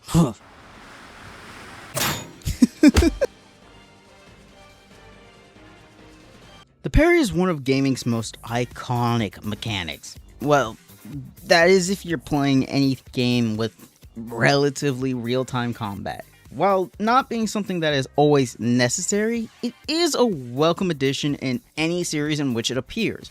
Huh. The parry is one of gaming's most iconic mechanics. Well, that is if you're playing any game with relatively real-time combat. While not being something that is always necessary, it is a welcome addition in any series in which it appears.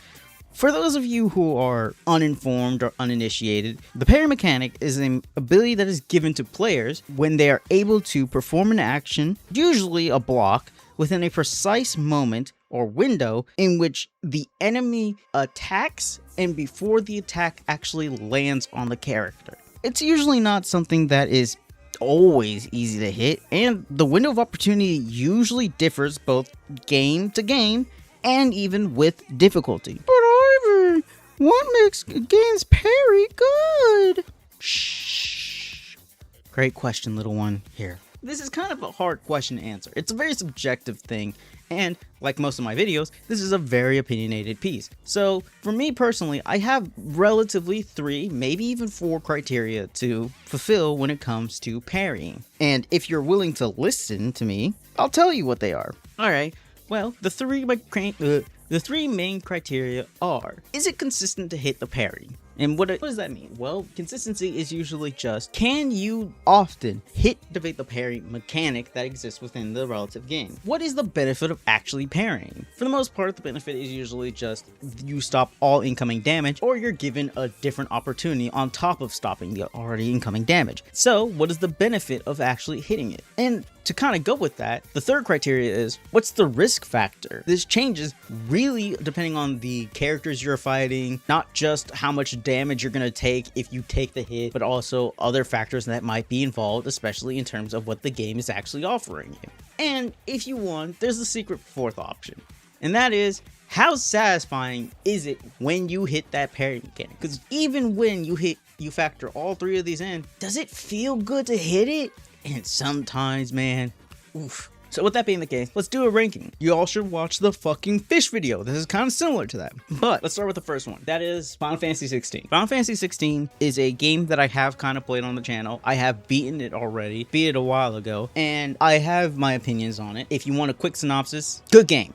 For those of you who are uninformed or uninitiated, the parry mechanic is an ability that is given to players when they are able to perform an action, usually a block, within a precise moment or window in which the enemy attacks and before the attack actually lands on the character. It's usually not something that is always easy to hit, and the window of opportunity usually differs both game to game and even with difficulty. But Ivan, what makes a game's parry good? Shh. Great question, little one. Here. This is kind of a hard question to answer. It's a very subjective thing, and like most of my videos, this is a very opinionated piece. So for me personally, I have relatively 3, maybe even 4 criteria to fulfill when it comes to parrying. And if you're willing to listen to me, I'll tell you what they are. Alright, well, the 3 main criteria are, is it consistent to hit the parry? And what does that mean? Well, consistency is usually just, can you often hit the parry mechanic that exists within the relative game? What is the benefit of actually parrying? For the most part, the benefit is usually just you stop all incoming damage, or you're given a different opportunity on top of stopping the already incoming damage. So what is the benefit of actually hitting it? And to kind of go with that, the 3rd criteria is, what's the risk factor? This changes really depending on the characters you're fighting, not just how much damage you're going to take if you take the hit, but also other factors that might be involved, especially in terms of what the game is actually offering you. And if you want, there's the secret 4th option, and that is, how satisfying is it when you hit that parry mechanic? Because even when you factor all 3 of these in, does it feel good to hit it? And sometimes, man, oof. So with that being the case, let's do a ranking. You all should watch the fucking fish video. This is kind of similar to that. But let's start with the first one. That is Final Fantasy 16. Final Fantasy 16 is a game that I have kind of played on the channel. I have beaten it already, beat it a while ago, and I have my opinions on it. If you want a quick synopsis, good game.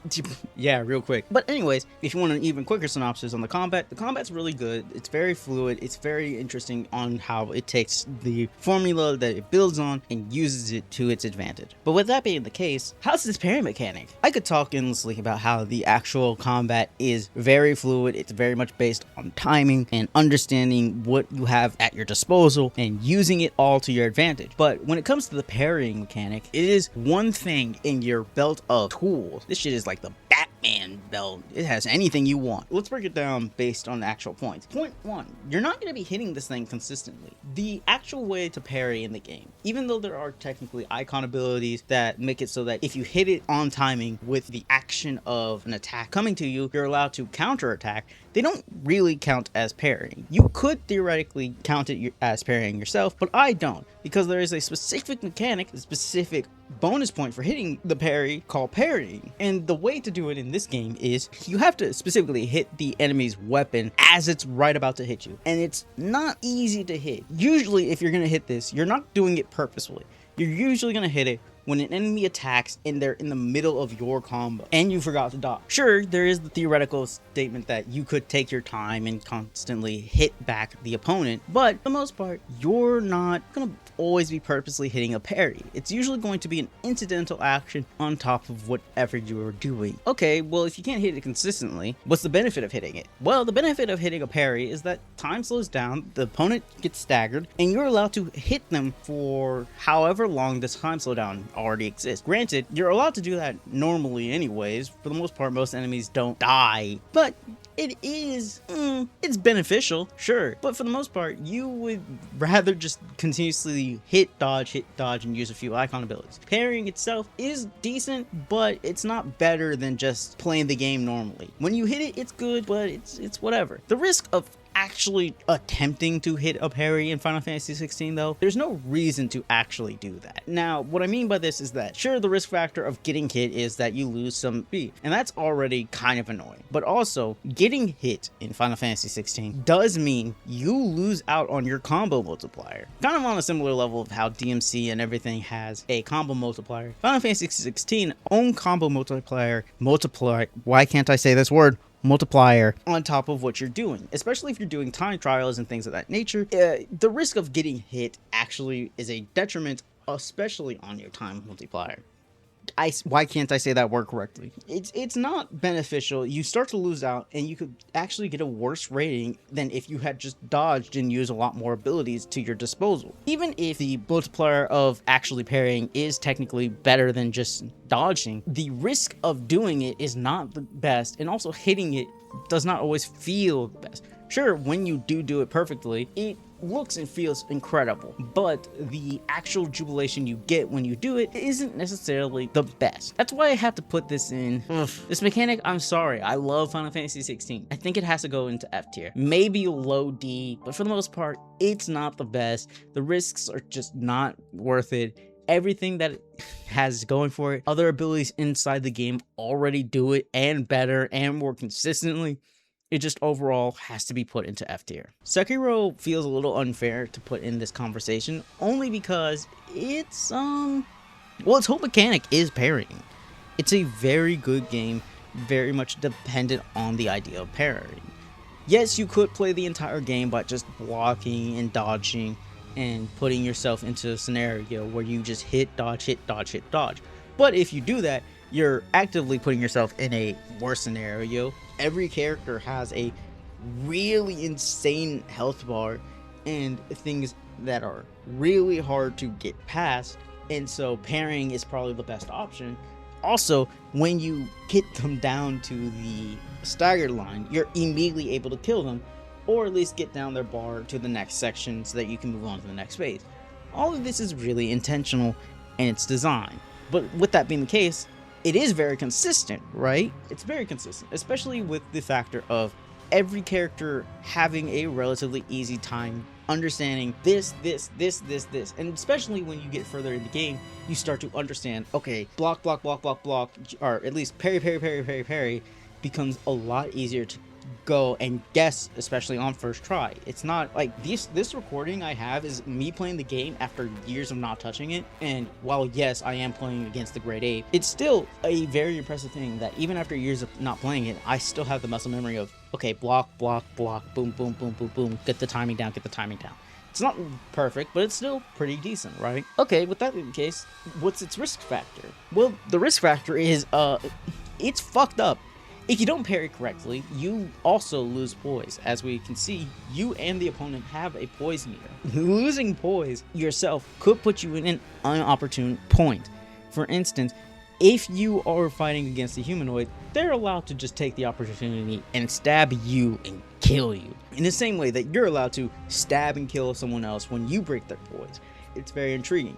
Yeah, real quick. But anyways, if you want an even quicker synopsis on the combat's really good. It's very fluid. It's very interesting on how it takes the formula that it builds on and uses it to its advantage. But with that being the case, how's this parry mechanic? I could talk endlessly about how the actual combat is very fluid. It's very much based on timing and understanding what you have at your disposal and using it all to your advantage. But when it comes to the parrying mechanic, it is one thing in your belt of tools. This shit is like the Batman belt. It has anything you want. Let's break it down based on actual points. Point 1, you're not going to be hitting this thing consistently. The actual way to parry in the game, even though there are technically icon abilities that make it so that if you hit it on timing with the action of an attack coming to you, you're allowed to counterattack, they don't really count as parrying. You could theoretically count it as parrying yourself, but I don't, because there is a specific mechanic, a specific bonus point for hitting the parry called parrying. And the way to do it in this game is you have to specifically hit the enemy's weapon as it's right about to hit you. And it's not easy to hit. Usually if you're going to hit this, you're not doing it purposefully. You're usually going to hit it when an enemy attacks and they're in the middle of your combo and you forgot to dodge. Sure, there is the theoretical statement that you could take your time and constantly hit back the opponent, but for the most part, you're not gonna always be purposely hitting a parry. It's usually going to be an incidental action on top of whatever you are doing. Okay, well, if you can't hit it consistently, what's the benefit of hitting it? Well, the benefit of hitting a parry is that time slows down, the opponent gets staggered, and you're allowed to hit them for however long this time slowdown already exists. Granted, you're allowed to do that normally anyways. For the most part, most enemies don't die, but it is, it's beneficial, sure. But for the most part, you would rather just continuously hit, dodge, and use a few icon abilities. Parrying itself is decent, but it's not better than just playing the game normally. When you hit it, it's good, but it's whatever. The risk of actually attempting to hit a parry in Final Fantasy 16 though, there's no reason to actually do that. Now, what I mean by this is that, sure, the risk factor of getting hit is that you lose some speed, and that's already kind of annoying. But also, getting hit in Final Fantasy 16 does mean you lose out on your combo multiplier. Kind of on a similar level of how DMC and everything has a combo multiplier. Final Fantasy 16 own combo multiplier, why can't I say this word? Multiplier on top of what you're doing, especially if you're doing time trials and things of that nature. The risk of getting hit actually is a detriment, especially on your time multiplier. Why can't I say that word correctly? It's not beneficial. You start to lose out, and you could actually get a worse rating than if you had just dodged and used a lot more abilities to your disposal. Even if the multiplier of actually parrying is technically better than just dodging, the risk of doing it is not the best, and also hitting it does not always feel the best. Sure, when you do it perfectly, it looks and feels incredible, but the actual jubilation you get when you do it isn't necessarily the best. That's why I have to put this in. This mechanic, I'm sorry, I love Final Fantasy 16. I think it has to go into F tier, maybe low D, but for the most part, it's not the best. The risks are just not worth it. Everything that it has going for it, other abilities inside the game already do it, and better and more consistently. It just overall has to be put into F tier. Sekiro feels a little unfair to put in this conversation, only because its whole mechanic is parrying. It's a very good game, very much dependent on the idea of parrying. Yes, you could play the entire game by just blocking and dodging and putting yourself into a scenario where you just hit, dodge, hit, dodge, hit, dodge. But if you do that, you're actively putting yourself in a worse scenario. Every character has a really insane health bar and things that are really hard to get past, and so parrying is probably the best option. Also, when you get them down to the staggered line, you're immediately able to kill them, or at least get down their bar to the next section so that you can move on to the next phase. All of this is really intentional in its design, but with that being the case, it is very consistent, right? It's very consistent, especially with the factor of every character having a relatively easy time understanding this, and especially when you get further in the game, you start to understand, okay, block, or at least parry becomes a lot easier to go and guess, especially on first try. It's not like this recording I have is me playing the game after years of not touching it, and while yes, I am playing against the grade 8, it's still a very impressive thing that even after years of not playing it, I still have the muscle memory of, okay, block, boom, get the timing down. It's not perfect, but it's still pretty decent, right? Okay, with that being the case, what's its risk factor? Well, the risk factor is it's fucked up. If you don't parry correctly, you also lose poise. As we can see, you and the opponent have a poise meter. Losing poise yourself could put you in an inopportune point. For instance, if you are fighting against a humanoid, they're allowed to just take the opportunity and stab you and kill you. In the same way that you're allowed to stab and kill someone else when you break their poise. It's very intriguing.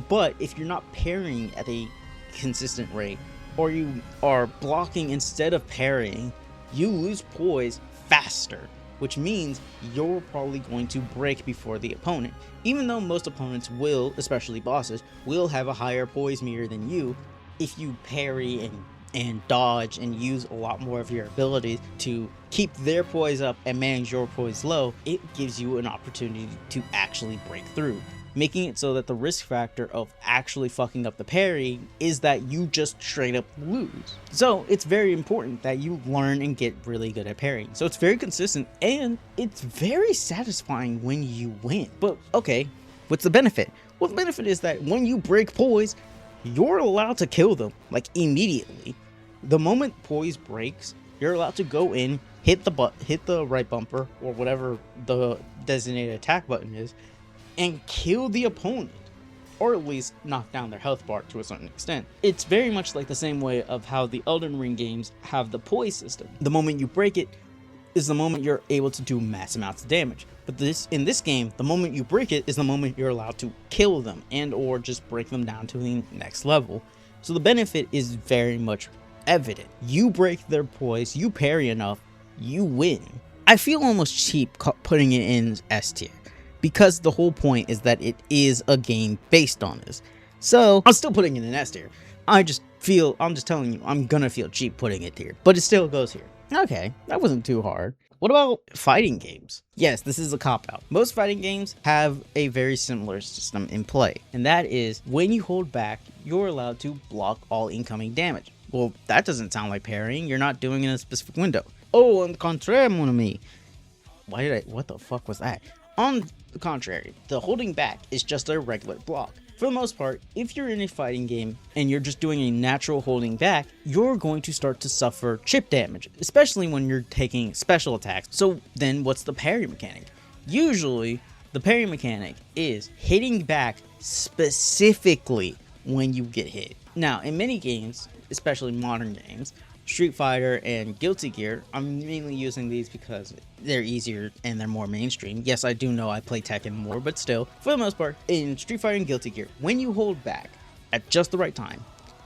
But if you're not parrying at a consistent rate, or you are blocking instead of parrying, you lose poise faster, which means you're probably going to break before the opponent. Even though most opponents will, especially bosses, will have a higher poise meter than you, if you parry and dodge and use a lot more of your abilities to keep their poise up and manage your poise low, it gives you an opportunity to actually break through, making it so that the risk factor of actually fucking up the parry is that you just straight up lose. So it's very important that you learn and get really good at parrying. So it's very consistent and it's very satisfying when you win. But okay, what's the benefit? Well, the benefit is that when you break poise, you're allowed to kill them, like immediately. The moment poise breaks, you're allowed to go in, hit the right bumper or whatever the designated attack button is, and kill the opponent, or at least knock down their health bar to a certain extent. It's very much like the same way of how the Elden Ring games have the poise system. The moment you break it is the moment you're able to do mass amounts of damage. But in this game, the moment you break it is the moment you're allowed to kill them and or just break them down to the next level. So the benefit is very much evident. You break their poise, you parry enough, you win. I feel almost cheap putting it in S tier, because the whole point is that it is a game based on this. So I'm still putting it in S tier. I'm just telling you, I'm gonna feel cheap putting it here, but it still goes here. Okay, that wasn't too hard. What about fighting games? Yes, this is a cop-out. Most fighting games have a very similar system in play, and that is when you hold back, you're allowed to block all incoming damage. Well, that doesn't sound like parrying. You're not doing it in a specific window. Oh, on the contraire, mon ami. What the fuck was that? On the contrary, the holding back is just a regular block. For the most part, if you're in a fighting game and you're just doing a natural holding back, you're going to start to suffer chip damage, especially when you're taking special attacks. So then what's the parry mechanic? Usually, the parry mechanic is hitting back specifically when you get hit. Now, in many games, especially modern games, Street Fighter and Guilty Gear, I'm mainly using these because they're easier and they're more mainstream. Yes, I do know I play Tekken more, but still, for the most part, in Street Fighter and Guilty Gear, when you hold back at just the right time,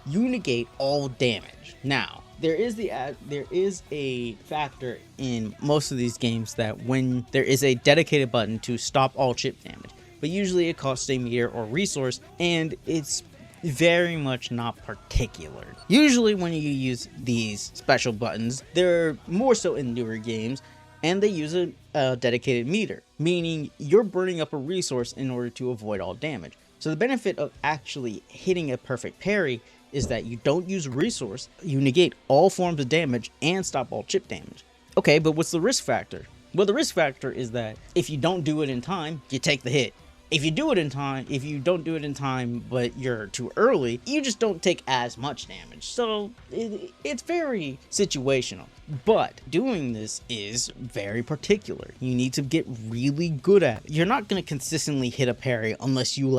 you negate all damage. Now, there is a factor in most of these games that when there is a dedicated button to stop all chip damage, but usually it costs a meter or resource, and it's very much not particular. Usually when you use these special buttons, they're more so in newer games, and they use a dedicated meter, meaning you're burning up a resource in order to avoid all damage. So the benefit of actually hitting a perfect parry is that you don't use resource, you negate all forms of damage and stop all chip damage. Okay, but what's the risk factor? Well, the risk factor is that if you don't do it in time, you take the hit. If you do it in time, if you don't do it in time, but you're too early, you just don't take as much damage. So it's very situational. But doing this is very particular. You need to get really good at it. You're not going to consistently hit a parry unless you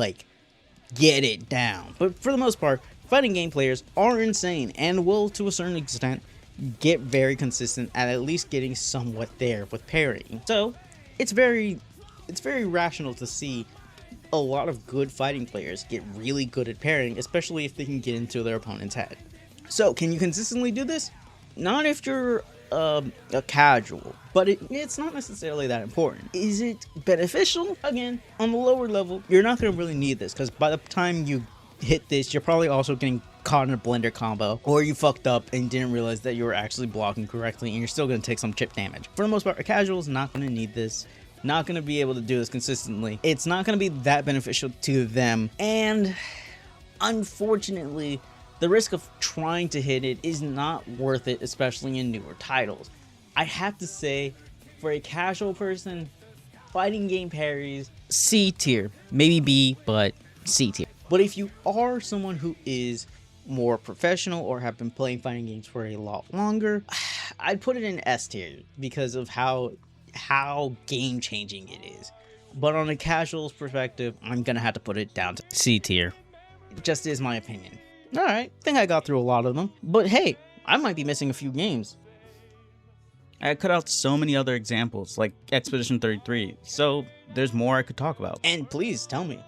get it down. But for the most part, fighting game players are insane and will, to a certain extent, get very consistent at least getting somewhat there with parrying. So it's very rational to see a lot of good fighting players get really good at parrying, especially if they can get into their opponent's head. So can you consistently do this? Not if you're a casual, but it's not necessarily that important. Is it beneficial? Again, on the lower level, you're not going to really need this, because by the time you hit this, you're probably also getting caught in a blender combo, or you fucked up and didn't realize that you were actually blocking correctly, and you're still going to take some chip damage. For the most part, a casual is not going to need this. Not going to be able to do this consistently. It's not going to be that beneficial to them, and unfortunately, the risk of trying to hit it is not worth it, especially in newer titles. I have to say, for a casual person, fighting game parries, C tier, maybe B, but C tier. But if you are someone who is more professional or have been playing fighting games for a lot longer, I'd put it in S tier because of how game changing it is. But on a casual's perspective, I'm gonna have to put it down to C tier. It just is my opinion. Alright, I think I got through a lot of them. But hey, I might be missing a few games. I cut out so many other examples, like Expedition 33, so there's more I could talk about. And please tell me.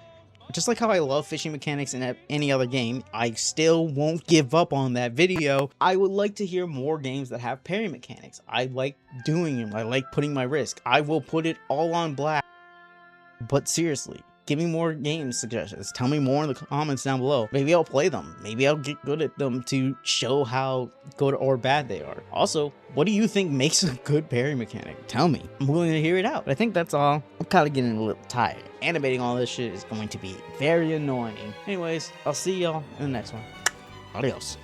Just like how I love fishing mechanics in any other game, I still won't give up on that video. I would like to hear more games that have parry mechanics. I like doing them. I like putting my risk. I will put it all on blast. But seriously, give me more game suggestions. Tell me more in the comments down below. Maybe I'll play them. Maybe I'll get good at them to show how good or bad they are. Also, what do you think makes a good parry mechanic? Tell me. I'm willing to hear it out. But I think that's all. I'm kind of getting a little tired. Animating all this shit is going to be very annoying. Anyways, I'll see y'all in the next one. Adios.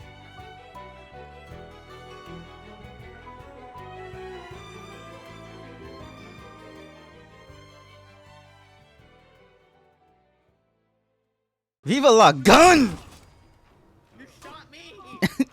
Viva la gun! You shot me!